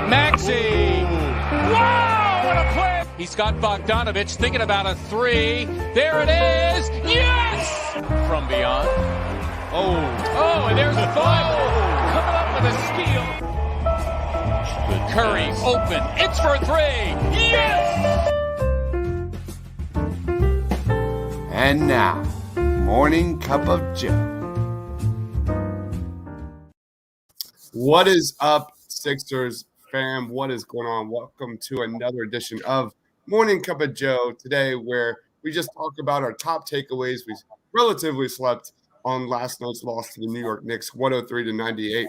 Maxey. Wow, what a play. He's got Bogdanovich thinking about a three. There it is. Yes! From beyond. Oh, and there's the foul. Coming up with a steal. Curry open. It's for three. Yes! And now, Morning Cup of Joe. What is up, Sixers fam? What is going on? Welcome to another edition of Morning Cup of Joe today, where we just talk about our top takeaways. We relatively slept on last night's loss to the New York Knicks, 103-98.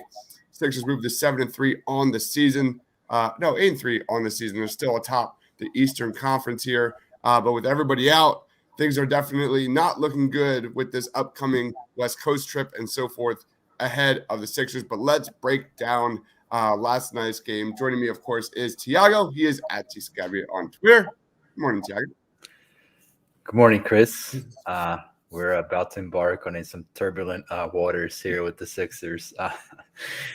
Sixers moved to 7-3 on the season. 8-3 on the season. They're still atop the Eastern Conference here, but with everybody out, things are definitely not looking good with this upcoming West Coast trip and so forth ahead of the Sixers. But let's break down last night's game. Joining me, of course, is Tiago. He is at TScabia on Twitter. Good morning, Tiago. Good morning, Chris. We're about to embark on some turbulent waters here with the Sixers.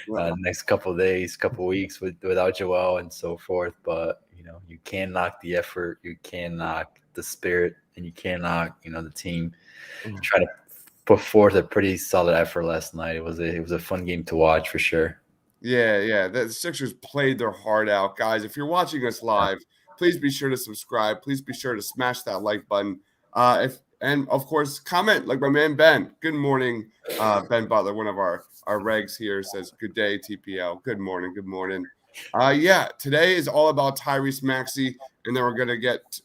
Next couple of days, couple of weeks without Joel and so forth. But, you can't knock the effort. You can't knock the spirit. And you can't knock, the team try to put forth a pretty solid effort last night. It was a fun game to watch for sure. Yeah. The Sixers played their heart out. Guys, if you're watching us live, please be sure to subscribe. Please be sure to smash that like button. And of course, comment like my man Ben. Good morning, Ben Butler, one of our regs here, says, good day, TPL. Good morning. Today is all about Tyrese Maxey, and then we're going to get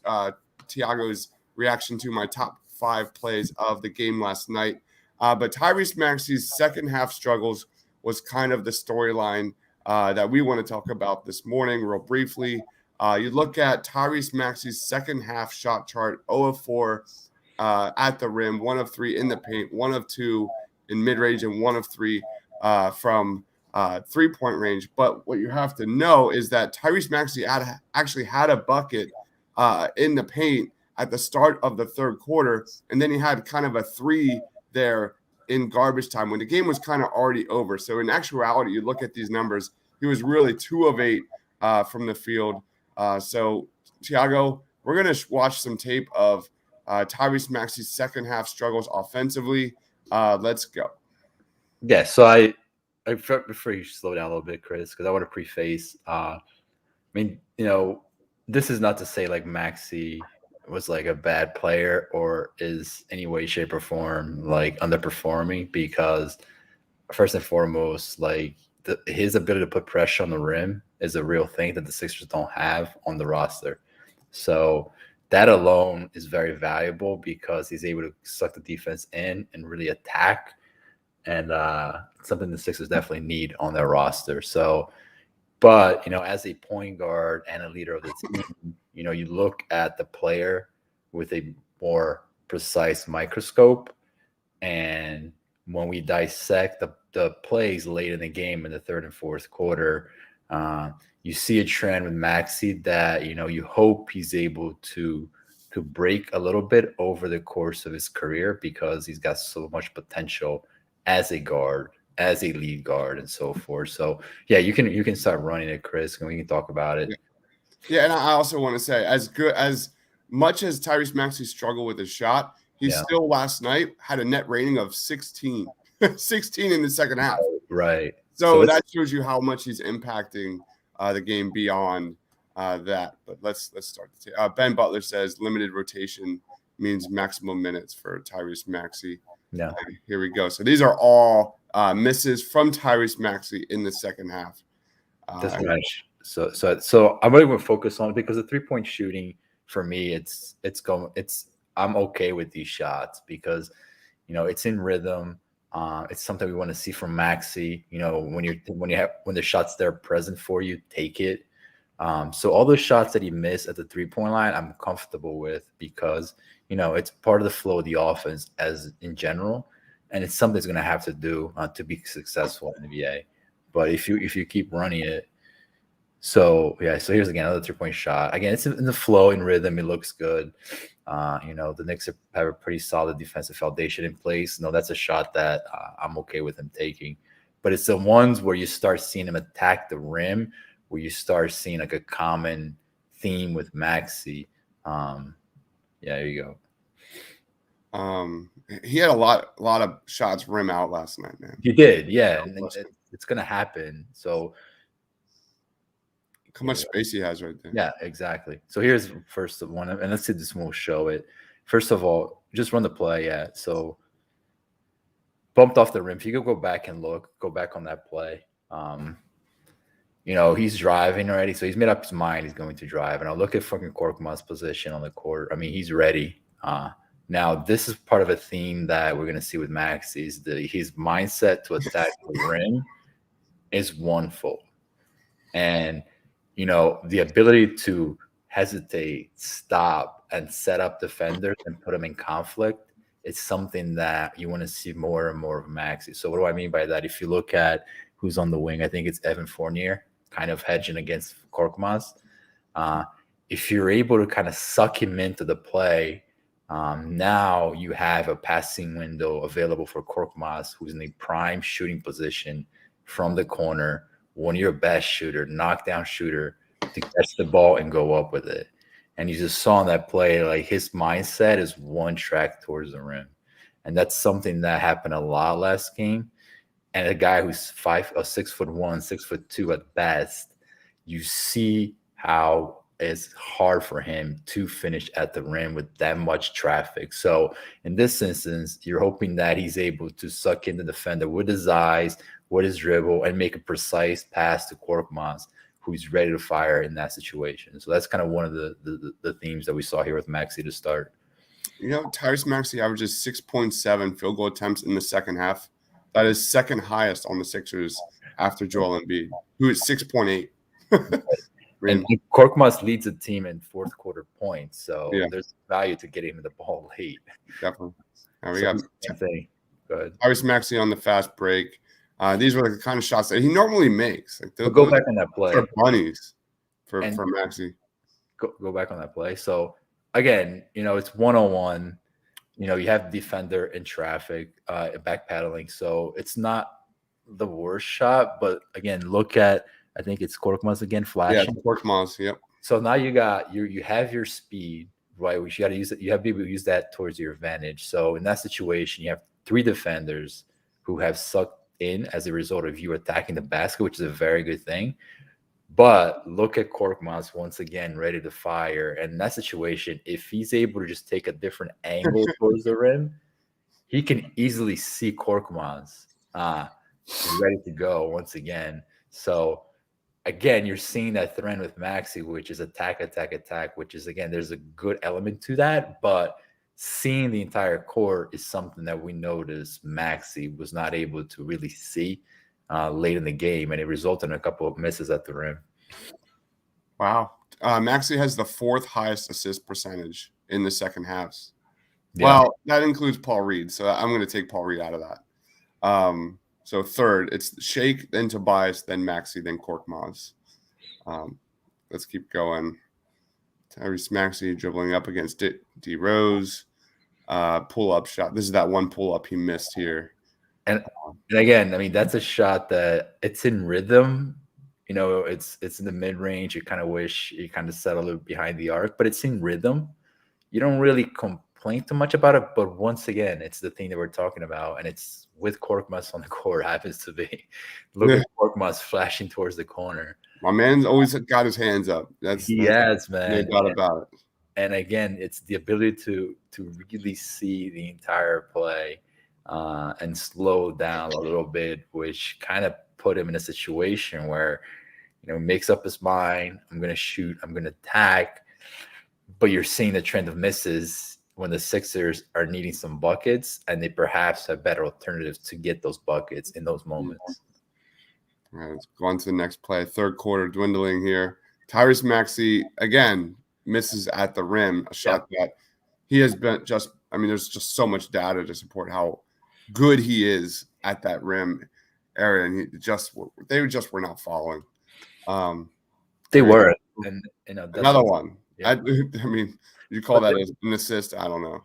Tiago's reaction to my top 5 plays of the game last night. But Tyrese Maxey's second half struggles was kind of the storyline that we want to talk about this morning real briefly. You look at Tyrese Maxey's second half shot chart, 0 of 4 at the rim, 1 of 3 in the paint, 1 of 2 in mid-range, and 1 of 3 from three-point range. But what you have to know is that Tyrese Maxey actually had a bucket in the paint at the start of the third quarter, and then he had kind of a 3 there in garbage time when the game was kind of already over. So in actuality, you look at these numbers, he was really 2 of 8 from the field. So Tiago, we're going to watch some tape of Tyrese Maxey's second half struggles offensively. Let's go. Yeah, so I before you slow down a little bit, Chris, because I want to preface. This is not to say like Maxey was like a bad player or is any way, shape, or form like underperforming, because first and foremost, like his ability to put pressure on the rim is a real thing that the Sixers don't have on the roster. So that alone is very valuable because he's able to suck the defense in and really attack, and something the Sixers definitely need on their roster. So, but as a point guard and a leader of the team, you look at the player with a more precise microscope, and when we dissect the plays late in the game in the third and fourth quarter, you see a trend with Maxey that you hope he's able to break a little bit over the course of his career, because he's got so much potential as a guard, as a lead guard, and so forth. So yeah, you can start running it, Chris, and we can talk about it. Yeah, and I also want to say, as much as Tyrese Maxey struggled with his shot, he still last night had a net rating of 16 in the second half. Right. So that shows you how much he's impacting the game beyond that. But let's start. Ben Butler says limited rotation means maximum minutes for Tyrese Maxey. Yeah. Here we go. So these are all misses from Tyrese Maxey in the second half. That's right. So I'm really going to focus on it, because the 3-point shooting for me, I'm okay with these shots because it's in rhythm. It's something we want to see from Maxey. When the shot's there present for you, take it. So all those shots that he missed at the 3-point line, I'm comfortable with, because it's part of the flow of the offense as in general, and it's something he's going to have to do to be successful in the NBA. But if you keep running it, so here's again another 3-point shot. Again, it's in the flow, in rhythm. It looks good. The Knicks have a pretty solid defensive foundation in place. That's a shot that I'm okay with him taking. But it's the ones where you start seeing him attack the rim where you start seeing like a common theme with Maxey. Yeah, there you go. He had a lot of shots rim out last night, man. He did, yeah, and it's gonna happen. So look how much space he has right there. Yeah, exactly. So here's first one, and let's see this one will show it. First of all, just run the play. Yeah, so bumped off the rim. If you could go back and go back on that play. He's driving already, so he's made up his mind he's going to drive. And I'll look at fucking Korkmaz's position on the court. I mean, he's ready. Now, this is part of a theme that we're going to see with Max is his mindset to attack the rim is one-fold. And, the ability to hesitate, stop, and set up defenders and put them in conflict is something that you want to see more and more of Maxey. So what do I mean by that? If you look at who's on the wing, I think it's Evan Fournier, kind of hedging against Korkmaz. If you're able to kind of suck him into the play, now you have a passing window available for Korkmaz, who's in a prime shooting position from the corner, one of your best shooter, knockdown shooter, to catch the ball and go up with it. And you just saw in that play, like his mindset is one track towards the rim. And that's something that happened a lot last game. And a guy who's 6'1", 6'2" at best, you see how it's hard for him to finish at the rim with that much traffic. So in this instance, you're hoping that he's able to suck in the defender with his eyes, with his dribble, and make a precise pass to Korkmaz, who's ready to fire in that situation. So that's kind of one of the themes that we saw here with Maxey to start. Tyrese Maxey averages 6.7 field goal attempts in the second half. That is second highest on the Sixers after Joel Embiid, who is 6.8. And Korkmaz leads the team in fourth quarter points, so there's value to getting him the ball late. Definitely. Now we got Go ahead. Tyrese Maxey on the fast break. These were the kind of shots that he normally makes. Like go back on that play. For bunnies for Maxey. Go back on that play. So again, it's 1-on-1. You have defender in traffic, backpedaling. So it's not the worst shot, but again, look at, I think it's Korkmaz again flashing. Yeah, Korkmaz, yep. So now you have your speed, right? Which you got to use it. You have to be able to use that towards your advantage. So in that situation, you have three defenders who have sucked in as a result of you attacking the basket, which is a very good thing. But look at Korkmaz once again, ready to fire. And in that situation, if he's able to just take a different angle towards the rim, he can easily see Korkmaz ready to go once again. So again, you're seeing that trend with Maxey, which is attack, which is, again, there's a good element to that. But seeing the entire court is something that we noticed Maxey was not able to really see late in the game, and it resulted in a couple of misses at the rim. Wow. Maxey has the fourth highest assist percentage in the second halves. Yeah. Well, that includes Paul Reed, so I'm going to take Paul Reed out of that. So third, it's Shake, then Tobias, then Maxey, then Korkmaz. Let's keep going. Tyrese Maxey dribbling up against D Rose. Pull-up shot. This is that one pull-up he missed here. And again, I mean, that's a shot that it's in rhythm. It's in the mid-range. You kind of wish you kind of settle it behind the arc, but it's in rhythm. You don't really complain too much about it, but once again, it's the thing that we're talking about, and it's with Korkmaz on the court happens to be. Look at Korkmaz flashing towards the corner. My man's always got his hands up. He has, man. No doubt about it. And again, it's the ability to really see the entire play and slow down a little bit, which kind of put him in a situation where, makes up his mind. I'm going to shoot. I'm going to attack. But you're seeing the trend of misses when the Sixers are needing some buckets, and they perhaps have better alternatives to get those buckets in those moments. All right, let's go on to the next play. Third quarter dwindling here. Tyrese Maxey, again, misses at the rim, a shot that he has been there's just so much data to support how good he is at that rim area, and they just were not following. They were, and another one. Yeah. I mean, you call that an assist? I don't know.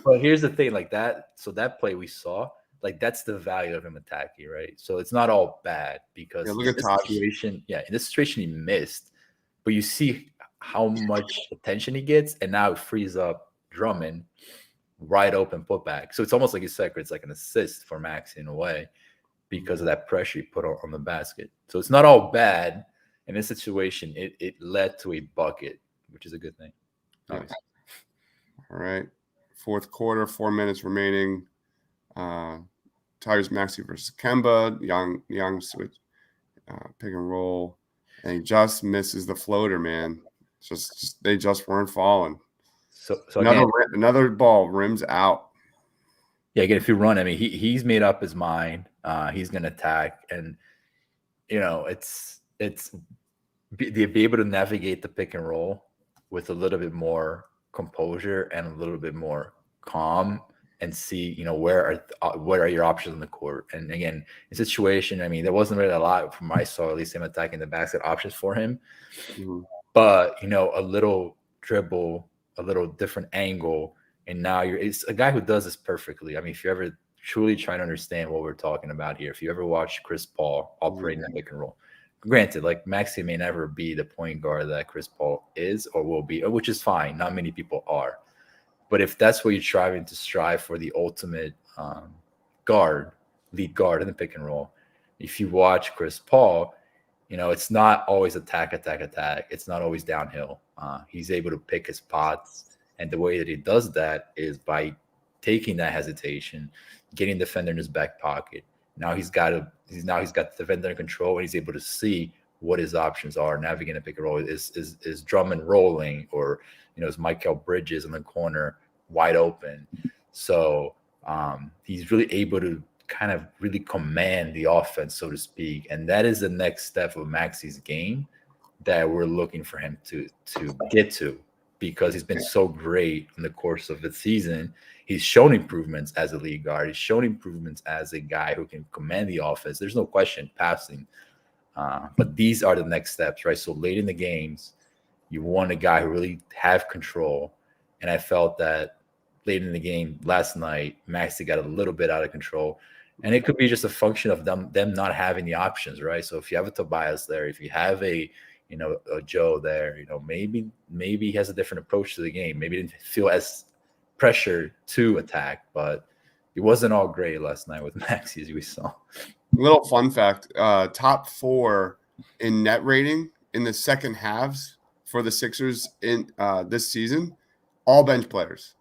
But here's the thing, like that. So that play we saw. like that's the value of him attacking, right? So it's not all bad because Yeah, look in at this Taj. situation, in this situation he missed, but you see how much attention he gets, and now it frees up Drummond, wide open putback. So it's almost like you said, it's like an assist for Max in a way because of that pressure he put on the basket. So it's not all bad. In this situation, it led to a bucket, which is a good thing. Yeah. All right. Fourth quarter, 4 minutes remaining. Tyrese Maxey versus Kemba. Young switch, pick and roll, and he just misses the floater, man. They just weren't falling. So another ball rims out. Yeah, again, if you run, I mean, he's made up his mind. He's going to attack, and it's be able to navigate the pick and roll with a little bit more composure and a little bit more calm, and see what are your options on the court. And again, in situation, I mean, there wasn't really a lot from I saw, at least him attacking the basket options for him, but a little dribble, a little different angle. And now it's a guy who does this perfectly. I mean, if you ever truly try to understand what we're talking about here, if you ever watch Chris Paul operating that pick and roll, granted, like Maxey may never be the point guard that Chris Paul is or will be, which is fine. Not many people are. But if that's what you're trying to strive for, the ultimate lead guard in the pick and roll, if you watch Chris Paul, it's not always attack. It's not always downhill. He's able to pick his spots. And the way that he does that is by taking that hesitation, getting the defender in his back pocket. Now he's got the defender in control, and he's able to see what his options are. Navigating a pick and roll is Drummond rolling, or is Mikal Bridges in the corner wide open. So he's really able to kind of really command the offense, so to speak. And that is the next step of Maxey's game that we're looking for him to get to. Because he's been so great in the course of the season. He's shown improvements as a lead guard. He's shown improvements as a guy who can command the offense. There's no question passing. But these are the next steps, right? So late in the games, you want a guy who really have control. And I felt that late in the game last night, Maxey got a little bit out of control. And it could be just a function of them not having the options, right? So if you have a Tobias there, if you have a Joe there, maybe he has a different approach to the game. Maybe he didn't feel as pressure to attack, but it wasn't all great last night with Maxey, as we saw. Little fun fact, top 4 in net rating in the second halves for the Sixers in this season, all bench players.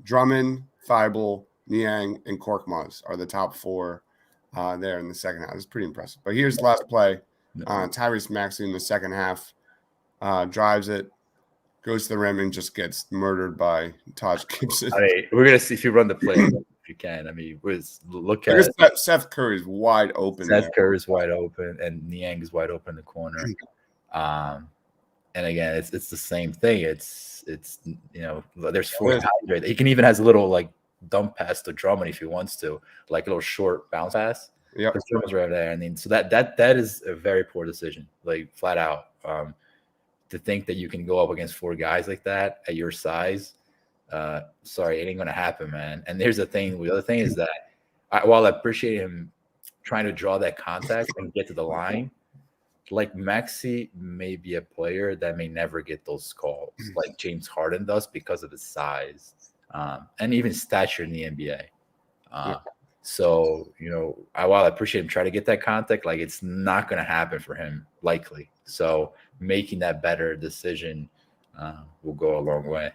Drummond, Thibault, Niang, and Korkmaz are the top 4 there in the second half. It's pretty impressive. But here's the last play. Tyrese Maxey in the second half drives it, goes to the rim, and just gets murdered by Taj Gibson. I mean, we're gonna see if you run the play if you can. I mean, look at Seth Curry's wide open. Seth Curry's wide open, and Niang is wide open in the corner. And again, it's the same thing. It's there's 4 guys right. He can even has a little like dump pass to Drummond if he wants to, like a little short bounce pass. Yeah, Drummond's right there. I mean, so that is a very poor decision, like flat out. To think that you can go up against 4 guys like that at your size, sorry, it ain't gonna happen, man. And here's the thing. The other thing is that while I appreciate him trying to draw that contact and get to the line, like Maxey may be a player that may never get those calls, like James Harden does, because of his size. And even stature in the NBA. So, while I appreciate him trying to get that contact, like it's not going to happen for him, likely. So making that better decision will go a long way.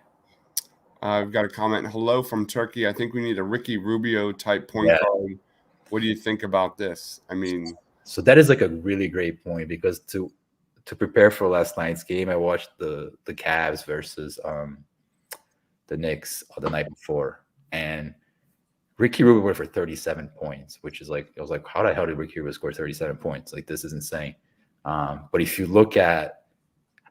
I've got a comment. Hello from Turkey. I think we need a Ricky Rubio type point guard. What do you think about this? I mean, so that is like a really great point, because to prepare for last night's game, I watched the Cavs versus the Knicks the night before, and Ricky Rubio went for 37 points, which is like, I was like, how the hell did Ricky Rubio score 37 points? Like, this is insane. But if you look at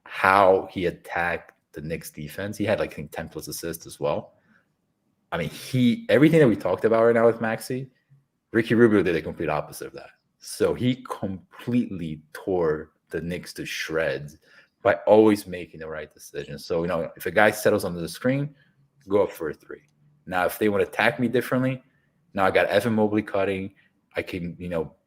how he attacked the Knicks defense, he had like 10 plus assists as well. I mean, everything that we talked about right now with Maxey, Ricky Rubio did the complete opposite of that. So he completely tore the Knicks to shreds by always making the right decision. So, if a guy settles under the screen, go up for a 3. Now, if they want to attack me differently, now I got Evan Mobley cutting. I can,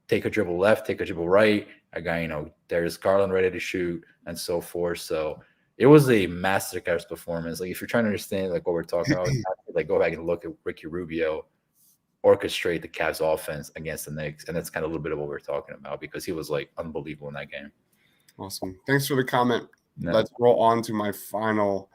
take a dribble left, take a dribble right. I got, Darius Garland ready to shoot and so forth. So it was a masterclass performance. Like, if you're trying to understand like what we're talking about, like go back and look at Ricky Rubio orchestrate the Cavs offense against the Knicks. And that's kind of a little bit of what we're talking about, because he was like unbelievable in that game. Awesome. Thanks for the comment. No. Let's roll on to my final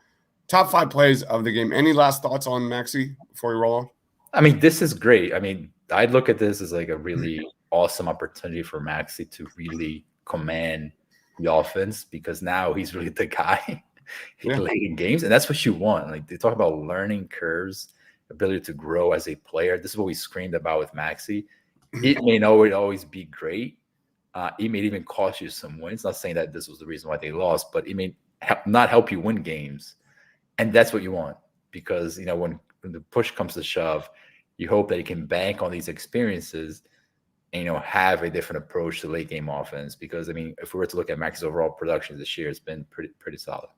top 5 plays of the game. Any last thoughts on Maxey before we roll on? I mean, this is great. I mean, I'd look at this as like a really awesome opportunity for Maxey to really command the offense, because now he's really the guy late in games. And that's what you want. Like, they talk about learning curves, ability to grow as a player. This is what we screamed about with Maxey. It may not always be great. It may even cost you some wins. Not saying that this was the reason why they lost, but it may not help you win games. And that's what you want, because, when the push comes to shove, you hope that you can bank on these experiences and, have a different approach to late game offense. Because, I mean, if we were to look at Max's overall production this year, it's been pretty solid.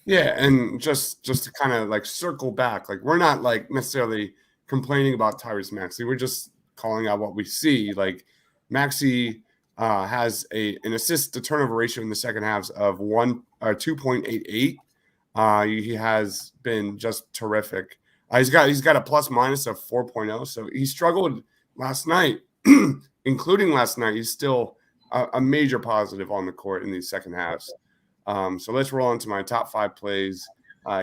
Yeah, and just to kind of like circle back, like, we're not like necessarily complaining about Tyrese Maxey. We're just calling out what we see. Like, Maxey has an assist to turnover ratio in the second halves of 2.88. He has been just terrific. He's got a plus minus of 4.0. So he struggled last night, including last night. He's still a major positive on the court in these second halves. So let's roll into my top 5 plays.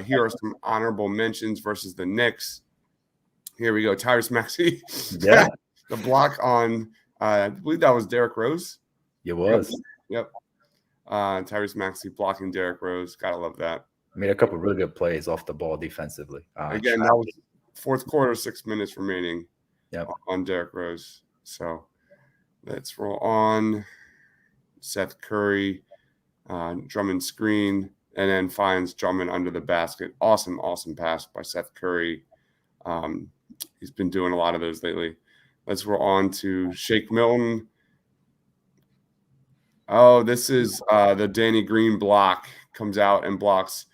Here are some honorable mentions versus the Knicks. Here we go. Tyrese Maxey. Yeah. The block on, I believe that was Derrick Rose. It was. Yep. Tyrese Maxey blocking Derrick Rose. Gotta love that. Made a couple of really good plays off the ball defensively. Again, that was fourth quarter, 6 minutes remaining on Derrick Rose. So let's roll on. Seth Curry, Drummond screen, and then finds Drummond under the basket. Awesome pass by Seth Curry. He's been doing a lot of those lately. Let's roll on to Shake Milton. Oh, this is the Danny Green block. Comes out and blocks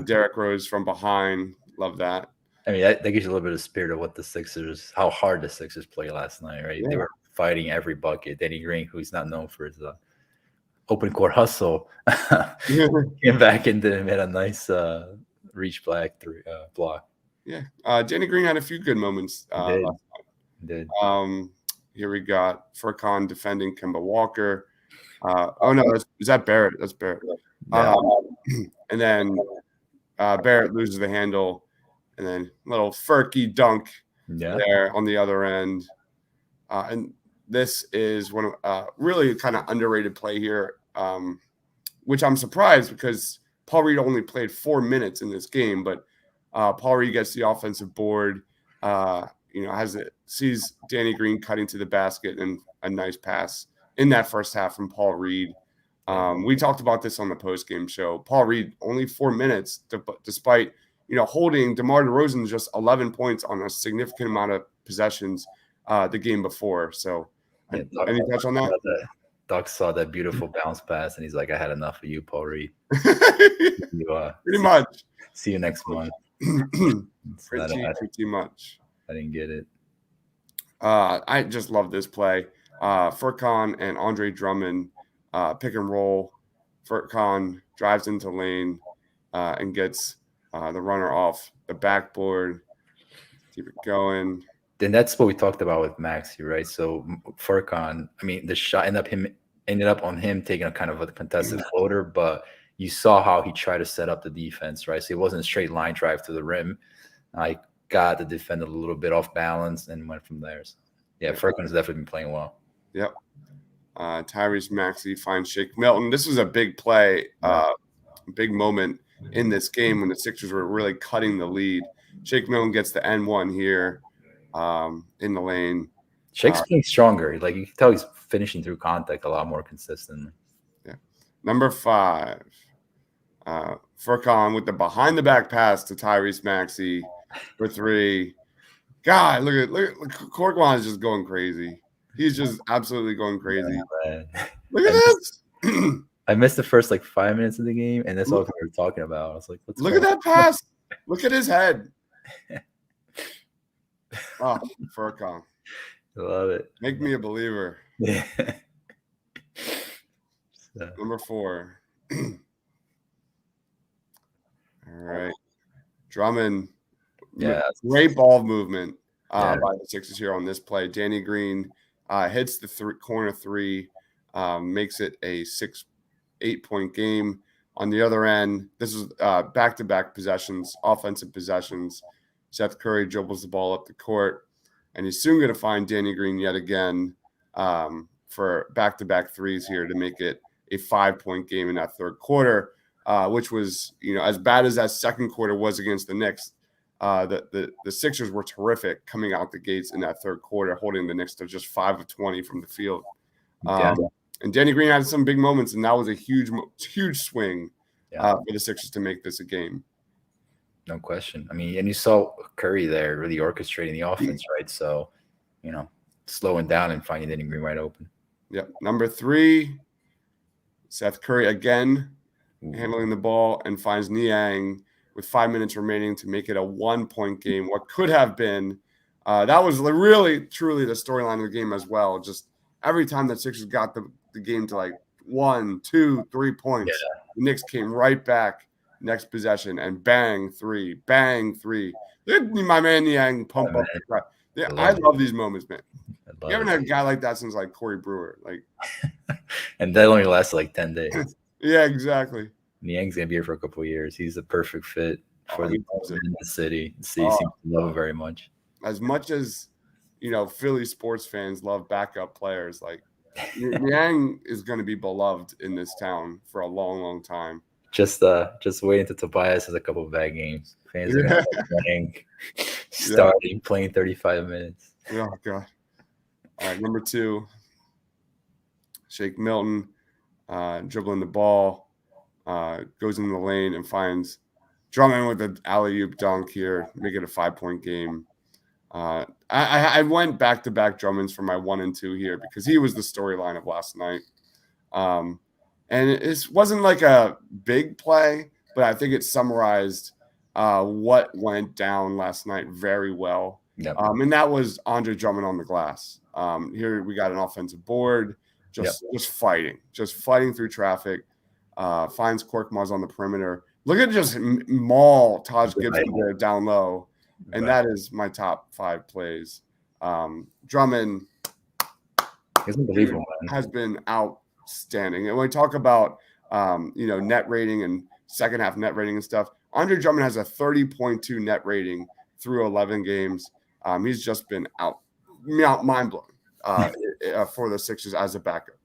Derrick Rose from behind. Love that. I mean, that gives you a little bit of spirit of what how hard the Sixers played last night, right? Yeah. They were fighting every bucket. Danny Green, who's not known for his open court hustle, came back and made a nice reach block. Yeah, Danny Green had a few good moments. Did. Here we got Furkan defending Kemba Walker. Oh no, is that Barrett? That's Barrett. Yeah. And then Barrett loses the handle, and then little Furky dunk there on the other end. And this is one of really kind of underrated play here, which I'm surprised, because Paul Reed only played 4 minutes in this game, but Paul Reed gets the offensive board. Sees Danny Green cutting to the basket, and a nice pass in that first half from Paul Reed. We talked about this on the post-game show. Paul Reed, only 4 minutes, despite holding DeMar DeRozan just 11 points on a significant amount of possessions the game before. So, any touch on that? Doc saw that beautiful bounce pass, and he's like, "I had enough of you, Paul Reed." Pretty much. See you next month. Pretty much. I didn't get it. I just love this play. Furkan and Andre Drummond pick and roll. Furkan drives into lane and gets the runner off the backboard. Keep it going. Then that's what we talked about with Maxey, right? So Furkan, I mean, the shot ended up on him taking a kind of a contested floater, but you saw how he tried to set up the defense, right? So it wasn't a straight line drive to the rim. I got the defender a little bit off balance and went from there. So, Furkan's definitely been playing well. Yep. Tyrese Maxey finds Shake Milton. This was a big play, big moment in this game when the Sixers were really cutting the lead. Shake Milton gets the N1 here in the lane. Shake's playing stronger. Like, you can tell he's finishing through contact a lot more consistently. Yeah. Number 5. Furkan with the behind the back pass to Tyrese Maxey for 3. God, look at Corkwan is just going crazy. He's just absolutely going crazy. Look at this. I missed the first 5 minutes of the game, and that's all we were talking about. I was like, look at that pass. Look at his head. Oh, Furcon. Love it. Make me a believer. Yeah. So, Number 4. All right. Drummond. yeah. Great ball movement Yeah. by the Sixers here on this play. Danny Green hits the corner 3, makes it a 8-point game. On the other end, this is back-to-back possessions, offensive possessions. Seth Curry dribbles the ball up the court, and he's soon going to find Danny Green yet again for back-to-back threes here to make it a 5-point game in that third quarter, which was, as bad as that second quarter was against the Knicks. The Sixers were terrific coming out the gates in that third quarter, holding the Knicks to just 5 of 20 from the field. And Danny Green had some big moments, and that was a huge swing for the Sixers to make this a game. No question. I mean, and you saw Curry there really orchestrating the offense, right? So, slowing down and finding Danny Green wide open. Yep. Number 3, Seth Curry again handling the ball and finds Niang with 5 minutes remaining to make it a 1-point game. What could have been that was really, truly the storyline of the game as well. Just every time the Sixers got the game to like 1, 2, 3 points, the Knicks came right back next possession and bang 3. My man Niang pump up. I love these moments, man. You haven't had a guy like that since like Corey Brewer, and that only lasts like 10 days. Yeah, exactly. Niang's gonna be here for a couple of years. He's the perfect fit for the city. The city seems to love him very much. As much as Philly sports fans love backup players, like Niang is going to be beloved in this town for a long, long time. Just wait until Tobias has a couple of bad games. Fans are going to have Niang starting, playing 35 minutes. Oh God! All right, number 2, Shake Milton dribbling the ball, goes in the lane and finds Drummond with an alley-oop dunk here, make it a 5-point game. I went back-to-back Drummonds for my 1 and 2 here because he was the storyline of last night. And it wasn't like a big play, but I think it summarized what went down last night very well. Yep. And that was Andre Drummond on the glass. Here we got an offensive board, just fighting through traffic. Finds Korkmaz on the perimeter. Look at just maul Taj Gibson there down low. And that is my top 5 plays. Drummond has been outstanding. And when we talk about, net rating and second half net rating and stuff, Andre Drummond has a 30.2 net rating through 11 games. He's just been mind-blowing for the Sixers as a backup.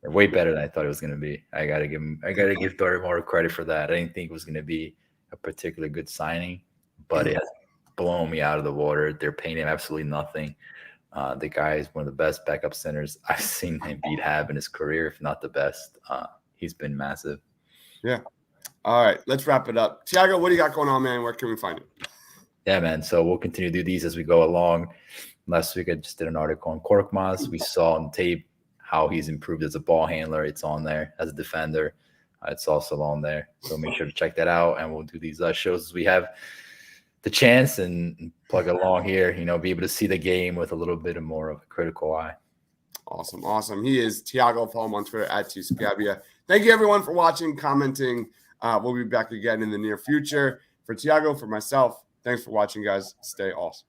Way better than I thought it was going to be. I got to give Dory more credit for that. I didn't think it was going to be a particularly good signing, but it has blown me out of the water. They're paying him absolutely nothing. The guy is one of the best backup centers I've seen Embiid have in his career, if not the best. He's been massive. Yeah. All right, let's wrap it up. Tiago, what do you got going on, man? Where can we find it? Yeah, man. So we'll continue to do these as we go along. Last week, I just did an article on Korkmaz. We saw on tape how he's improved as a ball handler. It's on there. As a defender, it's also on there. So make sure to check that out. And we'll do these shows as we have the chance and plug along here, be able to see the game with a little bit more of a critical eye. Awesome. He is Tiago. Follow him on Twitter @TScabia. Thank you, everyone, for watching, commenting. We'll be back again in the near future. For Tiago, for myself, thanks for watching, guys. Stay awesome.